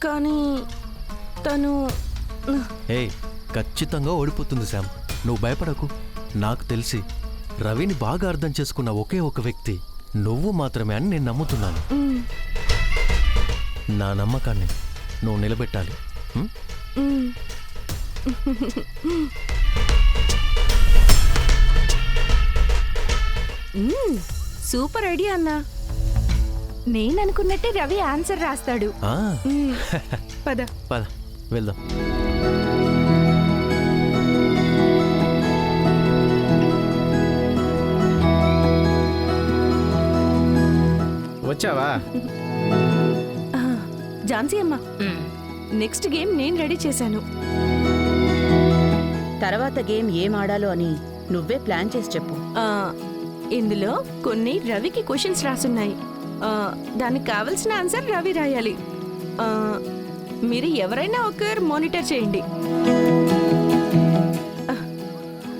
కానీ తను ఏయ్, ఖచ్చితంగా ఓడిపోతుంది శామ్. నువ్వు భయపడకు. నాకు తెలిసి రవిని బాగా అర్థం చేసుకున్న ఒకే ఒక వ్యక్తి నువ్వు మాత్రమే అని నేను నమ్ముతున్నాను. నా నమ్మకాన్ని నువ్వు నిలబెట్టాలి. సూపర్ ఐడియా అన్నా. నేను అనుకున్నట్టే రవి ఆన్సర్ రాస్తాడు. పద పద వెళ్దాం. వచ్చావా? ఝాన్సీ అమ్మా, నెక్స్ట్ గేమ్ నేను రెడీ చేశాను. తర్వాత గేమ్ ఏం ఆడాలో అని నువ్వే ప్లాన్ చేసి చెప్పు. ఇందులో కొన్ని రవికి క్వశ్చన్స్ రాసున్నాయి. దానికి కావలసిన ఆన్సర్ రవి రాయాలి. మీరు ఎవరైనా ఒకరు మానిటర్ చేయండి.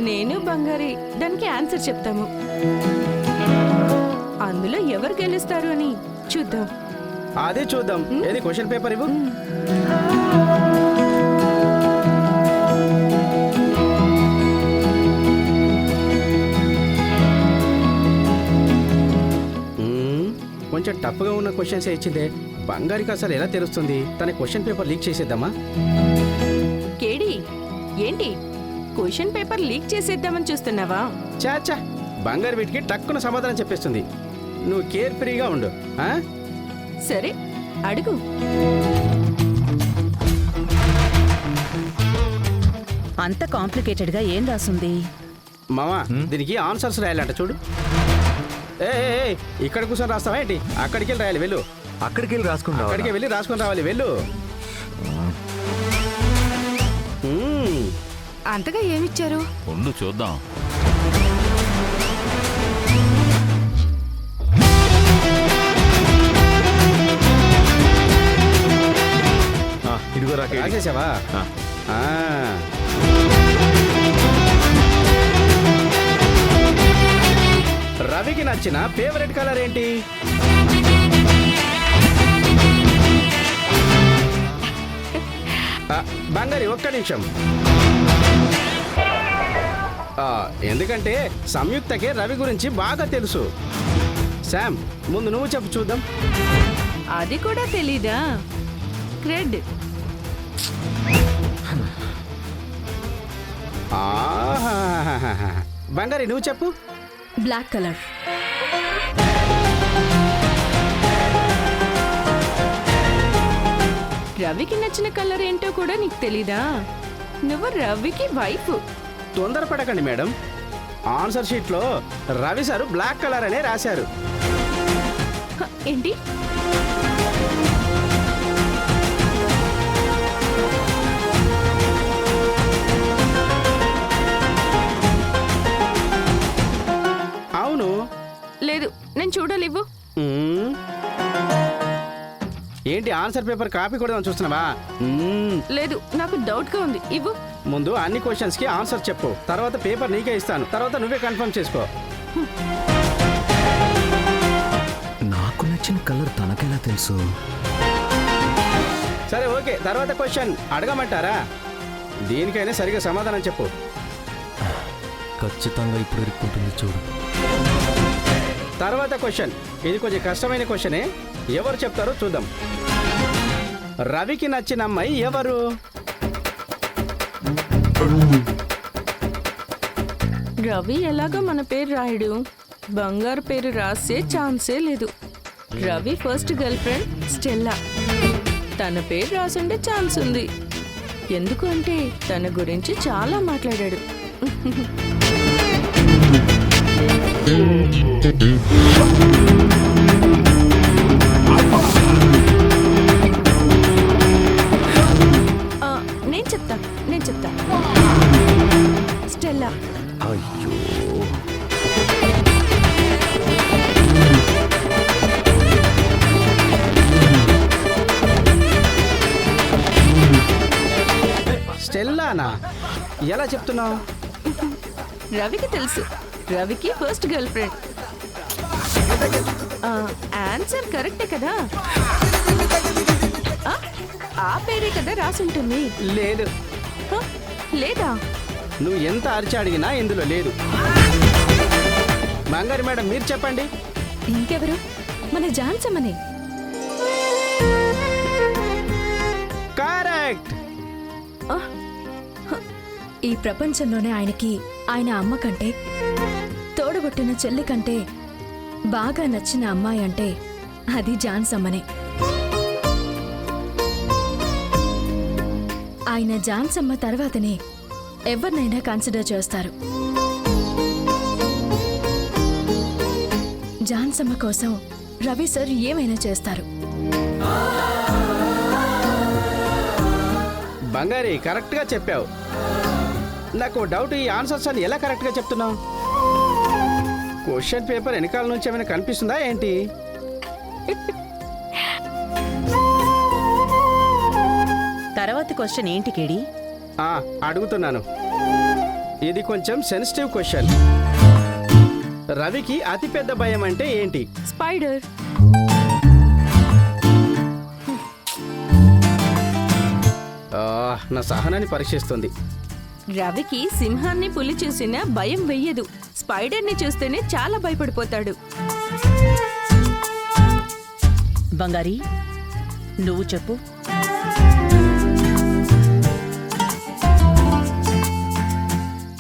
నేను బంగారి దానికి ఆన్సర్ చెప్తాము. అందులో ఎవరు గెలుస్తారు అని చూద్దాం. అదే చూద్దాం. ఏది క్వశ్చన్ పేపర్ ఇవ్వు. కొంచెం టఫ్గా ఉన్న క్వశ్చన్స్ ఇచ్చిందే. బంగారికి అసలు ఎలా తెలుస్తుంది? తన క్వశ్చన్ పేపర్ లీక్ చేసేద్దామా? కేడి, ఏంటి క్వశ్చన్ పేపర్ లీక్ చేసేద్దామని చూస్తున్నావా? చాచా, బంగారు వీటికి టక్కున సమాధానం చెప్పేస్తుంది. నువ్వు కేర్ ఫ్రీగా ఉండు. సరే, అడుగు. అంత కాంప్లికేటెడ్గా ఏం రాసుంది? మామా, దీనికి ఆన్సర్స్ రాయాలంట చూడు. ఏ ఇక్కడ కూర్చొని రాస్తావా ఏంటి? అక్కడికి వెళ్ళి రాయాలి. వెళ్ళు. అక్కడికి వెళ్ళి రాసుకుని అక్కడికి వెళ్ళి రాసుకొని రావాలి. వెళ్ళు. అంతగా ఏమిచ్చారు? ఉండు చూద్దాం. రాసేసావా? రవికి నచ్చిన ఫేవరెట్ కలర్ ఏంటి? బంగారి ఒక్క నిమిషం. ఎందుకంటే సంయుక్తకే రవి గురించి బాగా తెలుసు. శామ్, ముందు నువ్వు చెప్పు చూద్దాం. అది కూడా తెలీదా? రెడ్. బంగారి నువ్వు చెప్పు. Black colour. రవికి నచ్చిన కలర్ ఏంటో కూడా నీకు తెలీదా? నువ్వు రవికి వైఫ్. తొందరపడకండి మేడం. ఆన్సర్ షీట్ లో రవి సారు బ్లాక్ కలర్ అనే రాశారు. ఏంటి? అవును. లేదు, నేను చూడలేవు. ఏంటి ఆన్సర్ పేపర్ కాపీ కూడా చూస్తున్నావా? లేదు, నాకు డౌట్ గా ఉంది. ఇవ్వు. ముందు అన్ని క్వశ్చన్స్ కి ఆన్సర్ చెప్పు. తర్వాత పేపర్ నీకే ఇస్తాను. తర్వాత నువ్వే కన్ఫర్మ్ చేసుకో. నాకు నచ్చిన కలర్ తనకెలా తెలుసు? సరే, ఓకే. తర్వాత క్వశ్చన్ అడగమంటారా? దీనికైనా సరిగా సమాధానం చెప్పు. ఖచ్చితంగా ఇప్పుడు ఇరుక్కుంటుంది చూడు. తర్వాత క్వశ్చన్, ఇది కొంచెం కష్టమైన క్వశ్చనే. ఎవరు చెప్తారో చూద్దాం. రవికి నచ్చిన అమ్మాయి ఎవరు? రవి ఎలాగో మన పేరు రాయడు. బంగారు పేరు రాసే ఛాన్సే లేదు. Ravi first girl friend Stella. తన పేరు రాసుండే ఛాన్స్ ఉంది. ఎందుకు అంటే తన గురించి చాలా మాట్లాడాడు. నేను చెప్తా. స్టెల్లా. అయ్యో, స్టెల్లానా? ఎలా చెప్తున్నావు? రవికి తెలుసు. రవికి ఫస్ట్ గర్ల్ ఫ్రెండ్. ఆన్సర్ కరెక్టే కదా? ఆ పేరే కదా రాసుంటుంది. లేదు, హ, లేదా? నువ్వు ఎంత అరిచి అడిగినా ఇందులో లేదు. బంగారు మేడం మీరు చెప్పండి. ఇంకెవరు? మన జాన్సమ్మనే. కరెక్ట్. ఈ ప్రపంచంలోనే ఆయనకి ఆయన అమ్మ కంటే, తోడబుట్టిన చెల్లి కంటే బాగా నచ్చిన అమ్మాయి అంటే అది జాన్సమ్మనే. ఆయన జాన్సమ్మ తర్వాతనే ఎవరినైనా కన్సిడర్ చేస్తారు. జాన్సమ్మ కోసం రవి సార్ ఏమైనా చేస్తారు. బంగారి కరెక్ట్గా చెప్పావు. నాకు డౌట్, ఈ ఆన్సర్స్ అని ఎలా కరెక్ట్గా చెప్తున్నావు? క్వశ్చన్ పేపర్ వెనకాల నుంచి ఏమైనా కనిపిస్తుందా ఏంటి? తర్వాత క్వశ్చన్ ఏంటి కేడి? అడుగుతున్నాను. ఇది కొంచెం సెన్సిటివ్ క్వశ్చన్. రవికి అతిపెద్ద భయం అంటే ఏంటి? స్పైడర్. నా సహనాన్ని పరీక్షిస్తుంది. రవికి సింహాన్ని పులి చూసినా భయం వెయ్యదు. స్పైడర్ని చూస్తేనే చాలా భయపడిపోతాడు. బంగారి నువ్వు చెప్పు.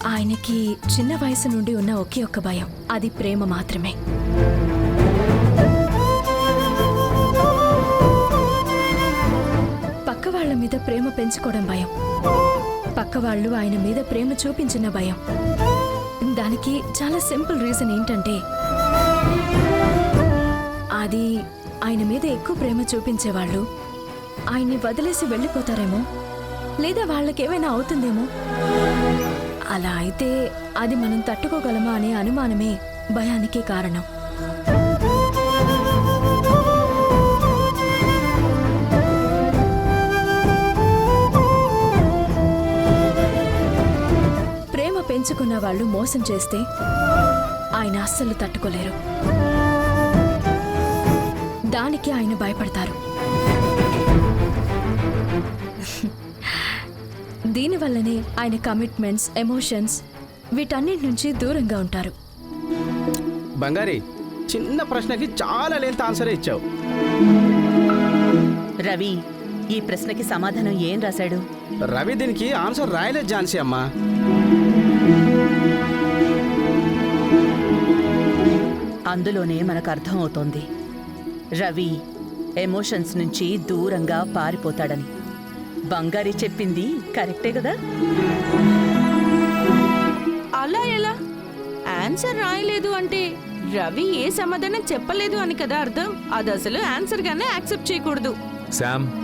ఆయనకి చిన్న వయసు నుండి ఉన్న ఒకే ఒక్క భయం, అది ప్రేమ మాత్రమే. పక్క వాళ్ళ మీద ప్రేమ పెంచుకోవడం భయం, పక్క వాళ్ళు ఆయన మీద ప్రేమ చూపించిన భయం. దానికి చాలా సింపుల్ రీజన్ ఏంటంటే, అది ఆయన మీద ఎక్కువ ప్రేమ చూపించేవాళ్ళు ఆయన్ని వదిలేసి వెళ్ళిపోతారేమో, లేదా వాళ్ళకేమైనా అవుతుందేమో. అలా అయితే అది మనం తట్టుకోగలమా అనే అనుమానమే భయానికి కారణం. ప్రేమ పెంచుకున్న వాళ్ళు మోసం చేస్తే ఆయన అస్సలు తట్టుకోలేరు. దానికి ఆయన భయపడతారు. దీనివల్లనే ఆయన కమిట్మెంట్స్, ఎమోషన్స్ వీటన్నిటి నుంచి దూరంగా ఉంటారు. బంగారి చిన్న ప్రశ్నకి చాలా లెంత్ ఆన్సర్ ఇచ్చావు. రవి ఈ ప్రశ్నకి సమాధానం ఏం రాశాడు? రవి దీనికి ఆన్సర్ రాయలేదు ఝాన్సీ అమ్మా. అందులోనే మనకు అర్థమవుతోంది రవి ఎమోషన్స్ నుంచి దూరంగా పారిపోతాడని. బంగారి చెప్పింది కరెక్టే కదా? అలా ఎలా? ఆన్సర్ రాయలేదు అంటే రవి ఏ సమాధానం చెప్పలేదు అని కదా అర్థం. అది అసలు ఆన్సర్ గానే యాక్సెప్ట్ చేయకూడదు. శామ్